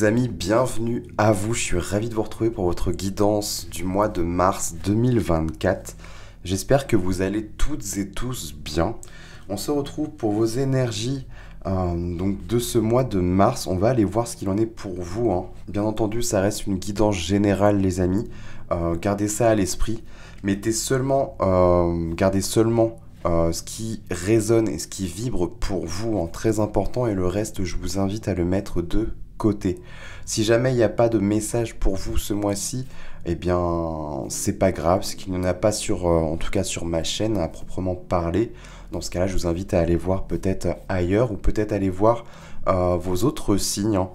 Les amis, bienvenue à vous. Je suis ravi de vous retrouver pour votre guidance du mois de mars 2024. J'espère que vous allez toutes et tous bien. On se retrouve pour vos énergies donc de ce mois de mars. On va aller voir ce qu'il en est pour vous, hein. Bien entendu, ça reste une guidance générale, les amis. Gardez ça à l'esprit. Gardez seulement ce qui résonne et ce qui vibre pour vous, hein, très important. Et le reste, je vous invite à le mettre de côté. Si jamais il n'y a pas de message pour vous ce mois-ci, eh bien, c'est pas grave, c'est qu'il n'y en a pas en tout cas sur ma chaîne à proprement parler. Dans ce cas-là, je vous invite à aller voir peut-être ailleurs ou peut-être aller voir vos autres signes, hein,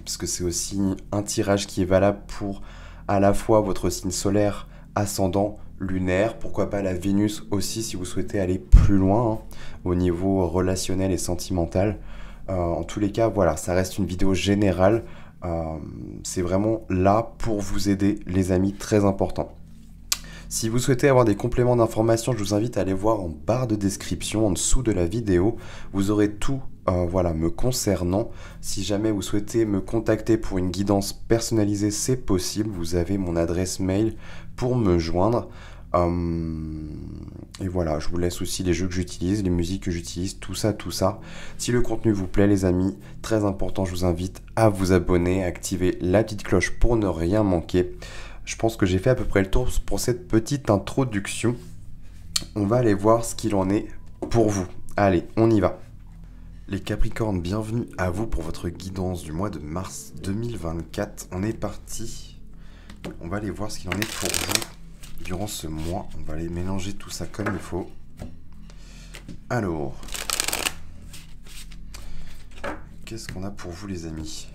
parce que c'est aussi un tirage qui est valable pour à la fois votre signe solaire, ascendant, lunaire, pourquoi pas la Vénus aussi si vous souhaitez aller plus loin, hein, au niveau relationnel et sentimental. En tous les cas, voilà, ça reste une vidéo générale. C'est vraiment là pour vous aider, les amis, très important. Si vous souhaitez avoir des compléments d'information, je vous invite à aller voir en barre de description, en dessous de la vidéo. Vous aurez tout voilà, me concernant. Si jamais vous souhaitez me contacter pour une guidance personnalisée, c'est possible. Vous avez mon adresse mail pour me joindre. Et voilà, je vous laisse aussi les jeux que j'utilise, les musiques que j'utilise, tout ça, tout ça. Si le contenu vous plaît, les amis, très important, je vous invite à vous abonner, à activer la petite cloche pour ne rien manquer. Je pense que j'ai fait à peu près le tour pour cette petite introduction. On va aller voir ce qu'il en est pour vous. Allez, on y va. Les Capricornes, bienvenue à vous pour votre guidance du mois de mars 2024. On est parti. On va aller voir ce qu'il en est pour vous. Durant ce mois, on va aller mélanger tout ça comme il faut. Alors, qu'est-ce qu'on a pour vous, les amis?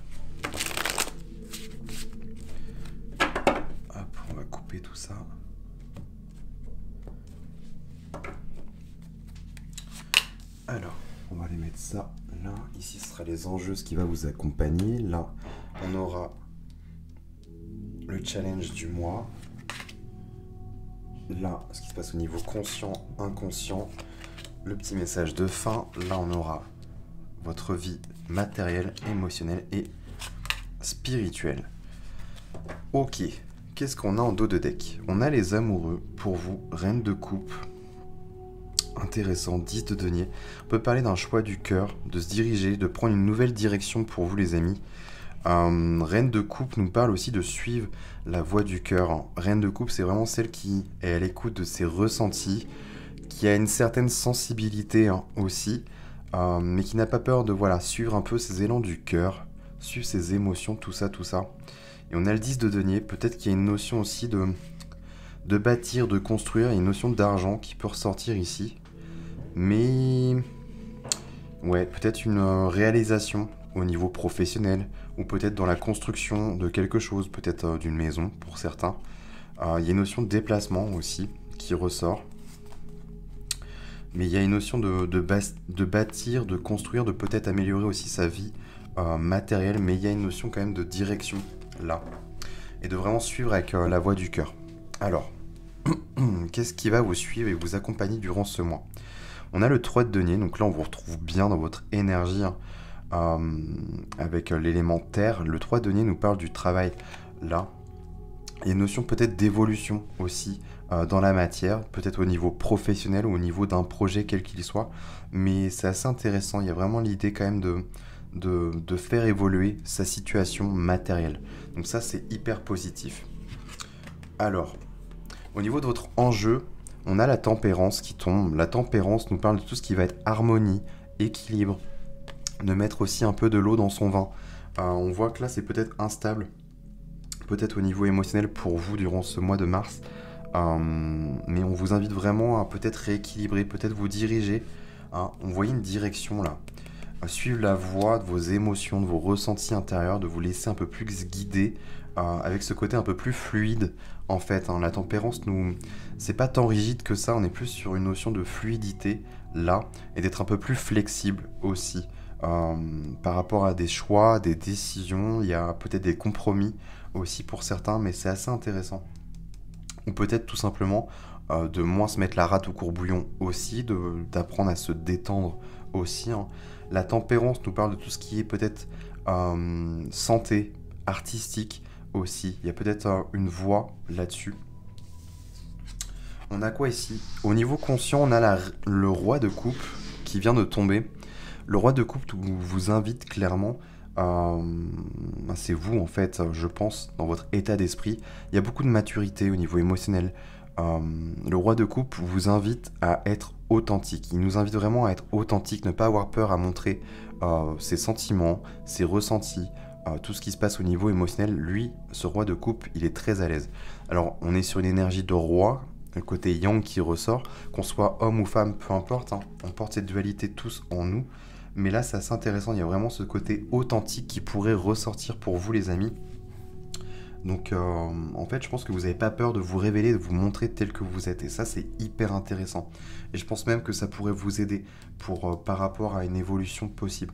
Hop, on va couper tout ça. Alors, on va aller mettre ça là. Ici, ce sera les enjeux, ce qui va vous accompagner. Là, on aura le challenge du mois. Là, ce qui se passe au niveau conscient, inconscient, le petit message de fin. Là, on aura votre vie matérielle, émotionnelle et spirituelle. Ok, qu'est-ce qu'on a en dos de deck? On a les amoureux, pour vous, reine de coupe. Intéressant, 10 de denier. On peut parler d'un choix du cœur, de se diriger, de prendre une nouvelle direction pour vous, les amis. Reine de coupe nous parle aussi de suivre la voie du cœur, hein. Reine de coupe, c'est vraiment celle qui est à l'écoute de ses ressentis, qui a une certaine sensibilité, hein, aussi, mais qui n'a pas peur de suivre un peu ses élans du cœur, suivre ses émotions, tout ça, tout ça. Et on a le 10 de denier, peut-être qu'il y a une notion aussi de bâtir, de construire, il y a une notion d'argent qui peut ressortir ici, mais ouais, peut-être une réalisation au niveau professionnel, ou peut-être dans la construction de quelque chose, peut-être d'une maison pour certains. Il y a une notion de déplacement aussi qui ressort. Mais il y a une notion de bâtir, de construire, de peut-être améliorer aussi sa vie matérielle. Mais il y a une notion quand même de direction là. Et de vraiment suivre avec la voie du cœur. Alors, qu'est-ce qui va vous suivre et vous accompagner durant ce mois? On a le 3 de denier, donc là on vous retrouve bien dans votre énergie, hein. Avec l'élément terre, le 3 denier nous parle du travail là. Il y a une notion peut-être d'évolution aussi dans la matière, peut-être au niveau professionnel ou au niveau d'un projet quel qu'il soit, mais c'est assez intéressant. Il y a vraiment l'idée quand même de faire évoluer sa situation matérielle, donc ça c'est hyper positif. Alors, au niveau de votre enjeu, on a la tempérance qui tombe. La tempérance nous parle de tout ce qui va être harmonie, équilibre, de mettre aussi un peu de l'eau dans son vin. On voit que là, c'est peut-être instable, peut-être au niveau émotionnel pour vous durant ce mois de mars. Mais on vous invite vraiment à peut-être rééquilibrer, peut-être vous diriger. On voyait une direction là. Suivre la voie de vos émotions, de vos ressentis intérieurs, de vous laisser un peu plus guider avec ce côté un peu plus fluide en fait, hein. La tempérance, c'est pas tant rigide que ça, on est plus sur une notion de fluidité là et d'être un peu plus flexible aussi. Par rapport à des choix, des décisions, il y a peut-être des compromis aussi pour certains, mais c'est assez intéressant. ou peut-être tout simplement de moins se mettre la rate au courbouillon aussi, d'apprendre à se détendre aussi, hein. La tempérance nous parle de tout ce qui est peut-être santé, artistique aussi. Il y a peut-être une voie là-dessus. On a quoi ici? Au niveau conscient, on a le roi de coupe qui vient de tomber. Le roi de coupe vous invite clairement, c'est vous en fait, je pense, dans votre état d'esprit. Il y a beaucoup de maturité au niveau émotionnel. Le roi de coupe vous invite à être authentique. Il nous invite vraiment à être authentique, ne pas avoir peur à montrer ses sentiments, ses ressentis, tout ce qui se passe au niveau émotionnel. Lui, ce roi de coupe, il est très à l'aise. Alors, on est sur une énergie de roi, le côté yang qui ressort, qu'on soit homme ou femme, peu importe, hein, on porte cette dualité tous en nous. Mais là, c'est assez intéressant, il y a vraiment ce côté authentique qui pourrait ressortir pour vous, les amis. Donc, en fait, je pense que vous n'avez pas peur de vous révéler, de vous montrer tel que vous êtes. Et ça, c'est hyper intéressant. Et je pense même que ça pourrait vous aider par rapport à une évolution possible.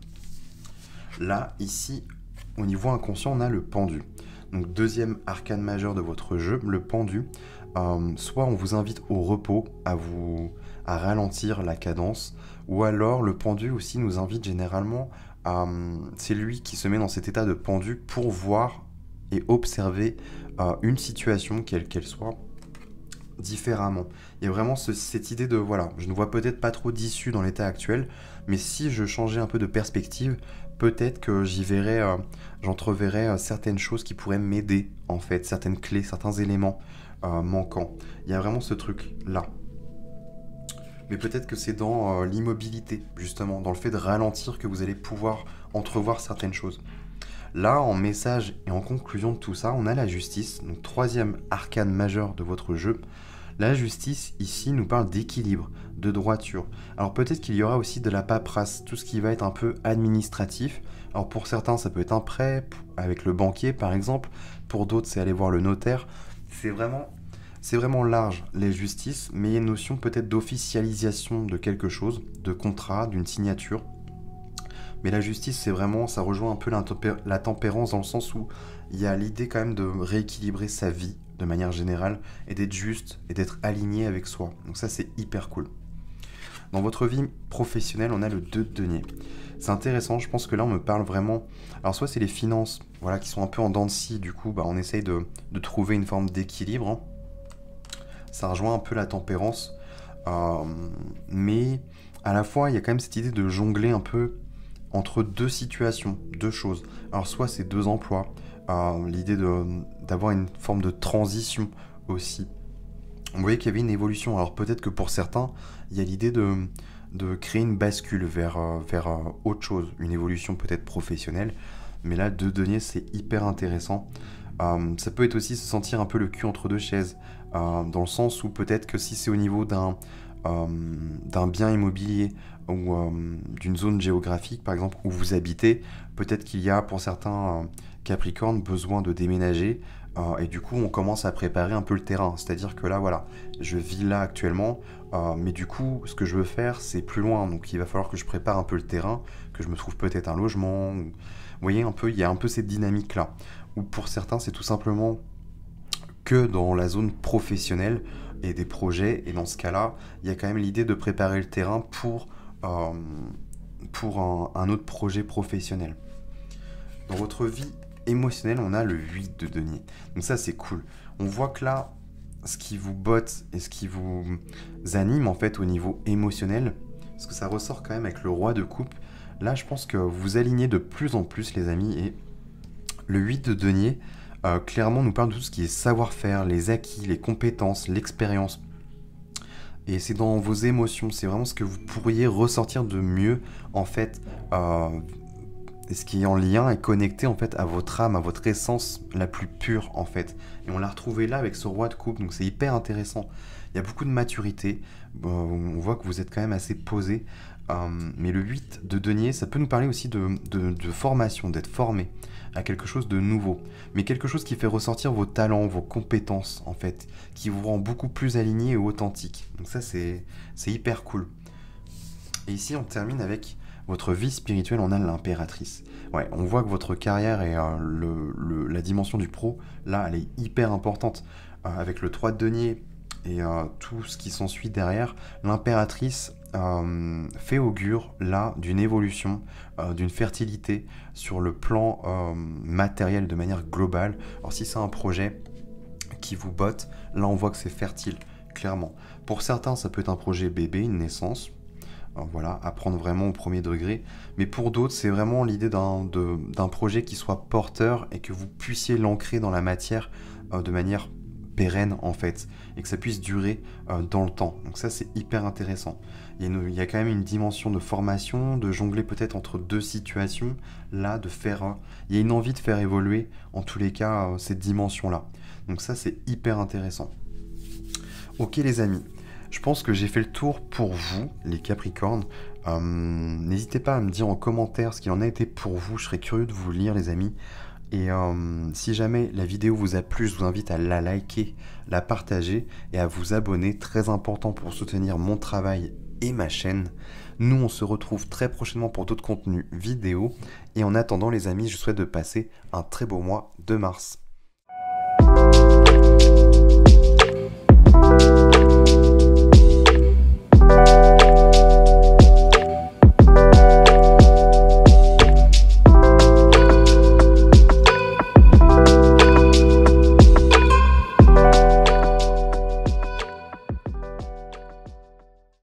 Là, ici, au niveau inconscient, on a le pendu. Donc, deuxième arcane majeur de votre jeu, le pendu. Soit on vous invite au repos, à ralentir la cadence, ou alors le pendu aussi nous invite généralement c'est lui qui se met dans cet état de pendu pour voir et observer une situation, quelle qu'elle soit, différemment. Il y a vraiment cette idée de, voilà, je ne vois peut-être pas trop d'issue dans l'état actuel, mais si je changeais un peu de perspective, peut-être que j'entreverrais certaines choses qui pourraient m'aider, en fait, certaines clés, certains éléments manquants. Il y a vraiment ce truc-là. Mais peut-être que c'est dans l'immobilité, justement, dans le fait de ralentir que vous allez pouvoir entrevoir certaines choses. Là, en message et en conclusion de tout ça, on a la justice, donc troisième arcane majeur de votre jeu. La justice, ici, nous parle d'équilibre, de droiture. Alors peut-être qu'il y aura aussi de la paperasse, tout ce qui va être un peu administratif. Alors pour certains, ça peut être un prêt, avec le banquier par exemple. Pour d'autres, c'est aller voir le notaire. C'est vraiment large, les justices, mais il y a une notion peut-être d'officialisation de quelque chose, de contrat, d'une signature. Mais la justice, c'est vraiment, ça rejoint un peu la tempérance dans le sens où il y a l'idée quand même de rééquilibrer sa vie de manière générale et d'être juste et d'être aligné avec soi. Donc ça, c'est hyper cool. Dans votre vie professionnelle, on a le 2 de denier. C'est intéressant, je pense que là, on me parle vraiment... Alors soit c'est les finances, voilà, qui sont un peu en dents de scie, du coup, on essaye de trouver une forme d'équilibre, hein. Ça rejoint un peu la tempérance, mais à la fois, il y a quand même cette idée de jongler un peu entre deux situations, deux choses. Alors soit c'est deux emplois, l'idée d'avoir une forme de transition aussi. Vous voyez qu'il y avait une évolution. Alors peut-être que pour certains, il y a l'idée de créer une bascule vers autre chose, une évolution peut-être professionnelle. Mais là, 2 deniers, c'est hyper intéressant. Ça peut être aussi se sentir un peu le cul entre deux chaises, dans le sens où peut-être que si c'est au niveau d'un bien immobilier ou d'une zone géographique, par exemple, où vous habitez, peut-être qu'il y a pour certains Capricornes besoin de déménager, et du coup on commence à préparer un peu le terrain. C'est-à-dire que là, voilà, je vis là actuellement, mais du coup, ce que je veux faire, c'est plus loin, donc il va falloir que je prépare un peu le terrain, que je me trouve peut-être un logement. Vous voyez, il y a un peu cette dynamique-là, ou pour certains, c'est tout simplement que dans la zone professionnelle et des projets, et dans ce cas-là, il y a quand même l'idée de préparer le terrain pour un autre projet professionnel. Dans votre vie émotionnelle, on a le 8 de denier. Donc ça, c'est cool. On voit que là, ce qui vous botte et ce qui vous anime, en fait, au niveau émotionnel, parce que ça ressort quand même avec le roi de coupe, là, je pense que vous alignez de plus en plus, les amis, et le 8 de denier, clairement, nous parle de tout ce qui est savoir-faire, les acquis, les compétences, l'expérience. Et c'est dans vos émotions, c'est vraiment ce que vous pourriez ressortir de mieux, en fait, ce qui est en lien et connecté, en fait, à votre âme, à votre essence la plus pure, en fait. Et on l'a retrouvé là avec ce roi de coupe, donc c'est hyper intéressant. Il y a beaucoup de maturité, on voit que vous êtes quand même assez posé, mais le 8 de denier, ça peut nous parler aussi de formation, d'être formé à quelque chose de nouveau, mais quelque chose qui fait ressortir vos talents, vos compétences, en fait, qui vous rend beaucoup plus aligné et authentique. Donc ça, c'est hyper cool. Et ici, on termine avec votre vie spirituelle, on a l'impératrice. Ouais, on voit que votre carrière et la dimension du pro, là, elle est hyper importante. avec le 3 de denier et tout ce qui s'ensuit derrière, l'impératrice fait augure là d'une évolution, d'une fertilité sur le plan matériel de manière globale. Alors si c'est un projet qui vous botte, là on voit que c'est fertile, clairement. Pour certains, ça peut être un projet bébé, une naissance, voilà, à prendre vraiment au premier degré. Mais pour d'autres, c'est vraiment l'idée d'un projet qui soit porteur et que vous puissiez l'ancrer dans la matière de manière pérenne en fait, et que ça puisse durer dans le temps. Donc ça, c'est hyper intéressant. Il y a quand même une dimension de formation, de jongler peut-être entre deux situations, là, il y a une envie de faire évoluer, en tous les cas, cette dimension-là. Donc ça, c'est hyper intéressant. Ok les amis, je pense que j'ai fait le tour pour vous, les Capricornes. N'hésitez pas à me dire en commentaire ce qu'il en a été pour vous, je serais curieux de vous lire les amis. Et si jamais la vidéo vous a plu, je vous invite à la liker, la partager et à vous abonner, très important pour soutenir mon travail et ma chaîne. Nous, on se retrouve très prochainement pour d'autres contenus vidéo. Et en attendant les amis, je vous souhaite de passer un très beau mois de mars.